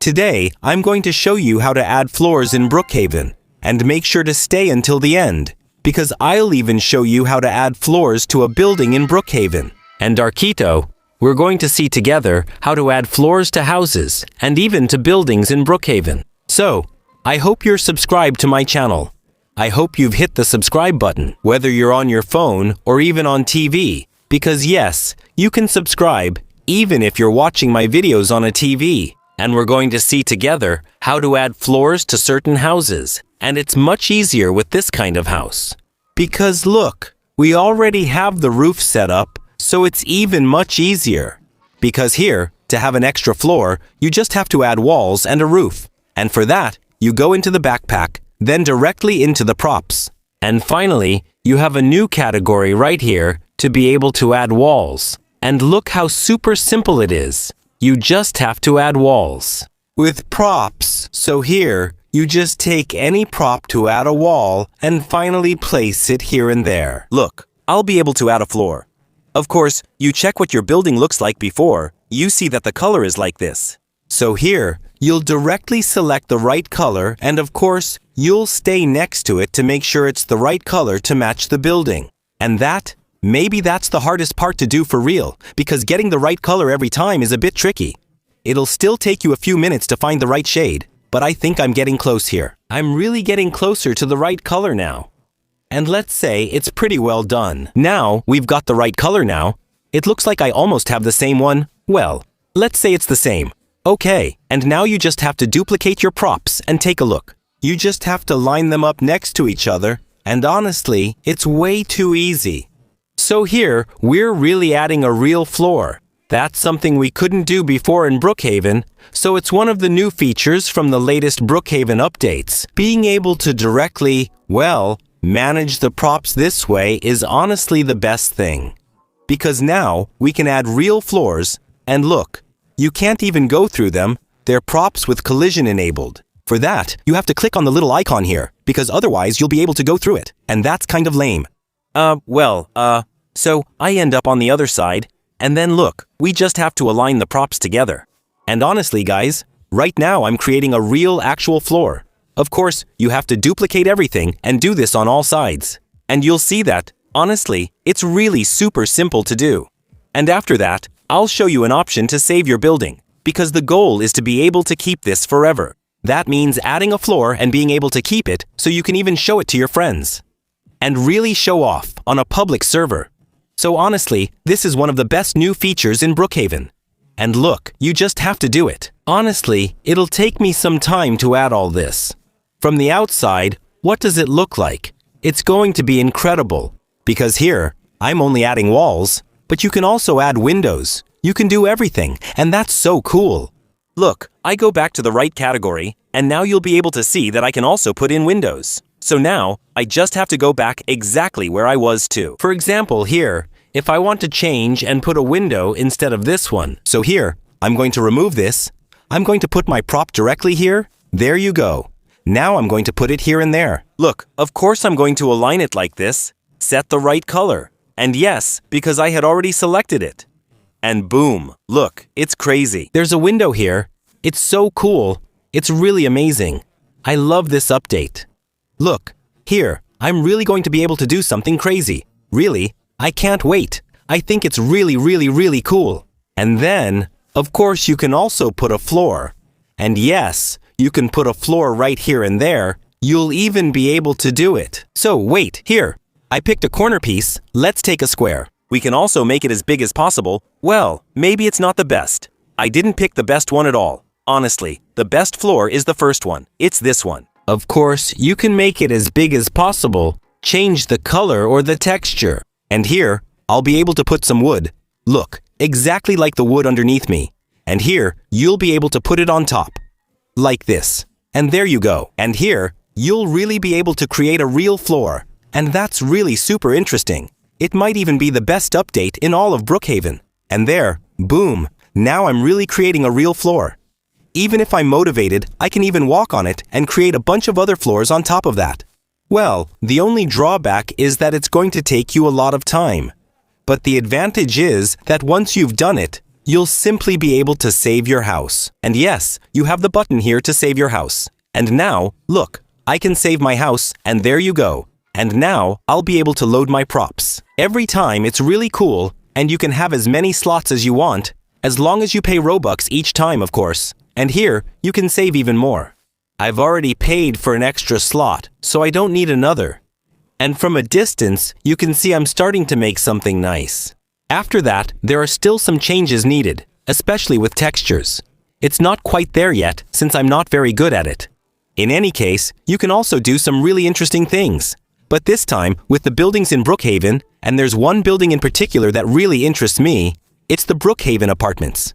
Today, I'm going to show you how to add floors in Brookhaven, and make sure to stay until the end, because I'll even show you how to add floors to a building in Brookhaven. And Arquito, we're going to see together how to add floors to houses and even to buildings in Brookhaven. So, I hope you're subscribed to my channel. I hope you've hit the subscribe button, whether you're on your phone or even on TV, because yes, you can subscribe even if you're watching my videos on a TV. And we're going to see together how to add floors to certain houses. And it's much easier with this kind of house. Because look, we already have the roof set up, so it's even much easier. Because here, to have an extra floor, you just have to add walls and a roof. And for that, you go into the backpack, then directly into the props. And finally, you have a new category right here to be able to add walls. And look how super simple it is. You just have to add walls. With props, so here, you just take any prop to add a wall and finally place it here and there. Look, I'll be able to add a floor. Of course, you check what your building looks like before you see that the color is like this. So here, you'll directly select the right color and of course, you'll stay next to it to make sure it's the right color to match the building. And maybe that's the hardest part to do for real, because getting the right color every time is a bit tricky. It'll still take you a few minutes to find the right shade, but I think I'm getting close here. I'm really getting closer to the right color now. And let's say it's pretty well done. Now, we've got the right color now. It looks like I almost have the same one. Well, let's say it's the same. Okay, and now you just have to duplicate your props and take a look. You just have to line them up next to each other, and honestly, it's way too easy. So here, we're really adding a real floor. That's something we couldn't do before in Brookhaven, so it's one of the new features from the latest Brookhaven updates. Being able to directly, manage the props this way is honestly the best thing. Because now, we can add real floors, and look, you can't even go through them, they're props with collision enabled. For that, you have to click on the little icon here, because otherwise you'll be able to go through it, and that's kind of lame. So I end up on the other side, and then look, we just have to align the props together. And honestly, guys, right now I'm creating a real actual floor. Of course, you have to duplicate everything and do this on all sides. And you'll see that, honestly, it's really super simple to do. And after that, I'll show you an option to save your building, because the goal is to be able to keep this forever. That means adding a floor and being able to keep it so you can even show it to your friends. And really show off on a public server. So honestly, this is one of the best new features in Brookhaven. And look, you just have to do it. Honestly, it'll take me some time to add all this. From the outside, what does it look like? It's going to be incredible. Because here, I'm only adding walls, but you can also add windows. You can do everything, and that's so cool. Look, I go back to the right category, and now you'll be able to see that I can also put in windows. So now, I just have to go back exactly where I was to. For example, here, if I want to change and put a window instead of this one. So here, I'm going to remove this. I'm going to put my prop directly here. There you go. Now I'm going to put it here and there. Look, of course I'm going to align it like this. Set the right color. And yes, because I had already selected it. And boom, look, it's crazy. There's a window here. It's so cool. It's really amazing. I love this update. Look, here, I'm really going to be able to do something crazy. Really, I can't wait. I think it's really cool. And then, of course, you can also put a floor. And yes, you can put a floor right here and there. You'll even be able to do it. So wait, here, I picked a corner piece. Let's take a square. We can also make it as big as possible. Well, maybe it's not the best. I didn't pick the best one at all. Honestly, the best floor is the first one. It's this one. Of course, you can make it as big as possible, change the color or the texture. And here, I'll be able to put some wood. Look, exactly like the wood underneath me. And here, you'll be able to put it on top. Like this. And there you go. And here, you'll really be able to create a real floor. And that's really super interesting. It might even be the best update in all of Brookhaven. And there, boom, now I'm really creating a real floor. Even if I'm motivated, I can even walk on it and create a bunch of other floors on top of that. Well, the only drawback is that it's going to take you a lot of time. But the advantage is that once you've done it, you'll simply be able to save your house. And yes, you have the button here to save your house. And now, look, I can save my house, and there you go. And now, I'll be able to load my props. Every time, it's really cool, and you can have as many slots as you want, as long as you pay Robux each time, of course. And here, you can save even more. I've already paid for an extra slot, so I don't need another. And from a distance, you can see I'm starting to make something nice. After that, there are still some changes needed, especially with textures. It's not quite there yet, since I'm not very good at it. In any case, you can also do some really interesting things. But this time, with the buildings in Brookhaven, and there's one building in particular that really interests me, it's the Brookhaven apartments.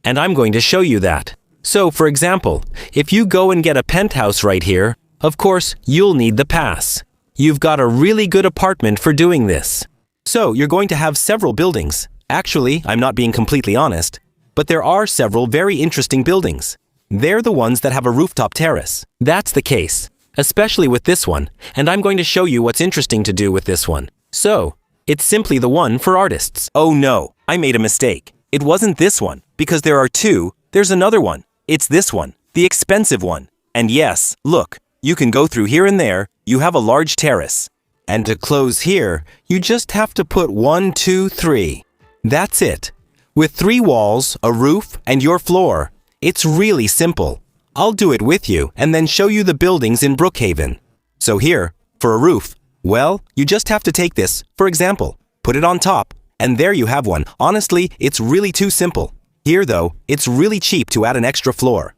And I'm going to show you that. So, for example, if you go and get a penthouse right here, of course, you'll need the pass. You've got a really good apartment for doing this. So, you're going to have several buildings. Actually, I'm not being completely honest, but there are several very interesting buildings. They're the ones that have a rooftop terrace. That's the case, especially with this one, and I'm going to show you what's interesting to do with this one. So, it's simply the one for artists. Oh no, I made a mistake. It wasn't this one, because there are two. There's another one. It's this one, the expensive one. And yes, look, you can go through here and there. You have a large terrace. And to close here, you just have to put 1, 2, 3. That's it. With 3 walls, a roof, and your floor. It's really simple. I'll do it with you and then show you the buildings in Brookhaven. So here, for a roof, well, you just have to take this, for example, put it on top, and there you have one. Honestly, it's really too simple. Here though, it's really cheap to add an extra floor.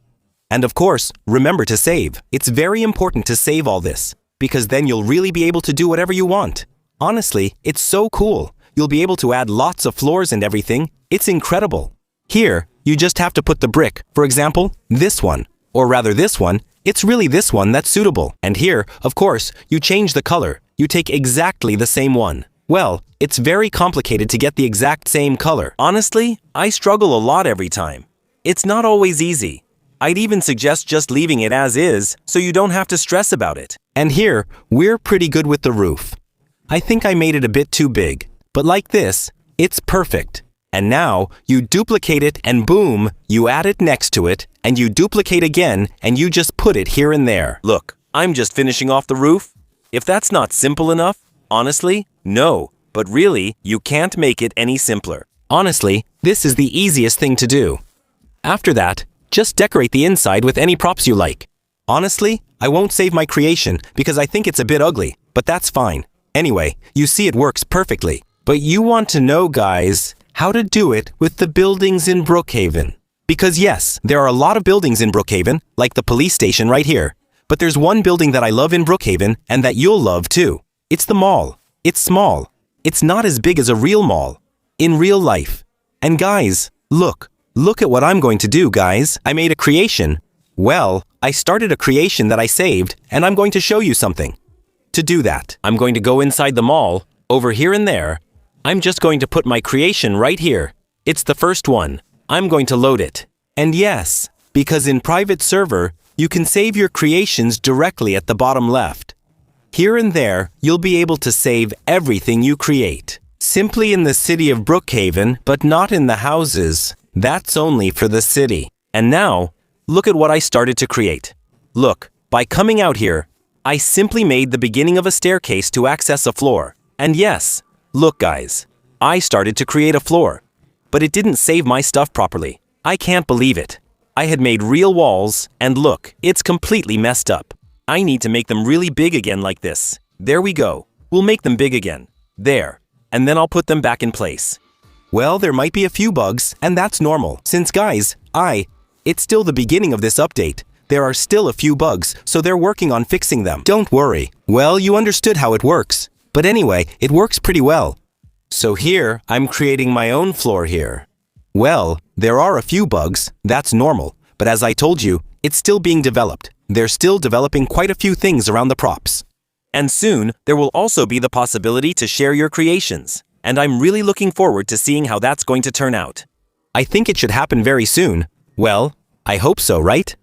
And of course, remember to save. It's very important to save all this, because then you'll really be able to do whatever you want. Honestly, it's so cool. You'll be able to add lots of floors and everything. It's incredible. Here, you just have to put the brick, for example, this one. Or rather this one, it's really this one that's suitable. And here, of course, you change the color. You take exactly the same one. Well, it's very complicated to get the exact same color. Honestly, I struggle a lot every time. It's not always easy. I'd even suggest just leaving it as is, so you don't have to stress about it. And here, we're pretty good with the roof. I think I made it a bit too big, but like this, it's perfect. And now, you duplicate it and boom, you add it next to it, and you duplicate again, and you just put it here and there. Look, I'm just finishing off the roof. If that's not simple enough, honestly, no. But really, you can't make it any simpler. Honestly, this is the easiest thing to do. After that, just decorate the inside with any props you like. Honestly, I won't save my creation because I think it's a bit ugly, but that's fine. Anyway, you see it works perfectly. But you want to know, guys, how to do it with the buildings in Brookhaven. Because yes, there are a lot of buildings in Brookhaven, like the police station right here. But there's one building that I love in Brookhaven and that you'll love too. It's the mall. It's small. It's not as big as a real mall. In real life. And guys, look at what I'm going to do, guys. I made a creation. Well, I started a creation that I saved, and I'm going to show you something. To do that, I'm going to go inside the mall, over here and there. I'm just going to put my creation right here. It's the first one. I'm going to load it. And yes, because in private server, you can save your creations directly at the bottom left. Here and there, you'll be able to save everything you create. Simply in the city of Brookhaven, but not in the houses. That's only for the city. And now, look at what I started to create. Look, by coming out here, I simply made the beginning of a staircase to access a floor. And yes, look guys, I started to create a floor. But it didn't save my stuff properly. I can't believe it. I had made real walls, and look, it's completely messed up. I need to make them really big again like this. There we go. We'll make them big again. There. And then I'll put them back in place. Well, there might be a few bugs, and that's normal. Since guys, it's still the beginning of this update. There are still a few bugs, so they're working on fixing them. Don't worry. Well, you understood how it works. But anyway, it works pretty well. So here, I'm creating my own floor here. Well, there are a few bugs. That's normal. But as I told you, it's still being developed. They're still developing quite a few things around the props. And soon, there will also be the possibility to share your creations. And I'm really looking forward to seeing how that's going to turn out. I think it should happen very soon. Well, I hope so, right?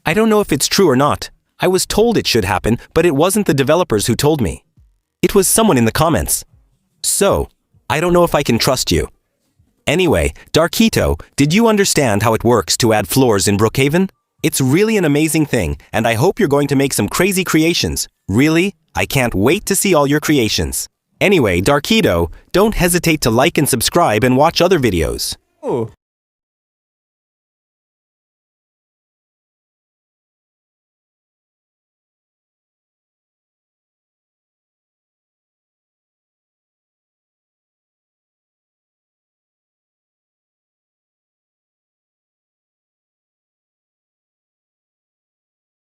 I don't know if it's true or not. I was told it should happen, but it wasn't the developers who told me. It was someone in the comments. So, I don't know if I can trust you. Anyway, Darkito, did you understand how it works to add floors in Brookhaven? It's really an amazing thing, and I hope you're going to make some crazy creations. Really? I can't wait to see all your creations. Anyway, Darkito, don't hesitate to like and subscribe and watch other videos. Oh.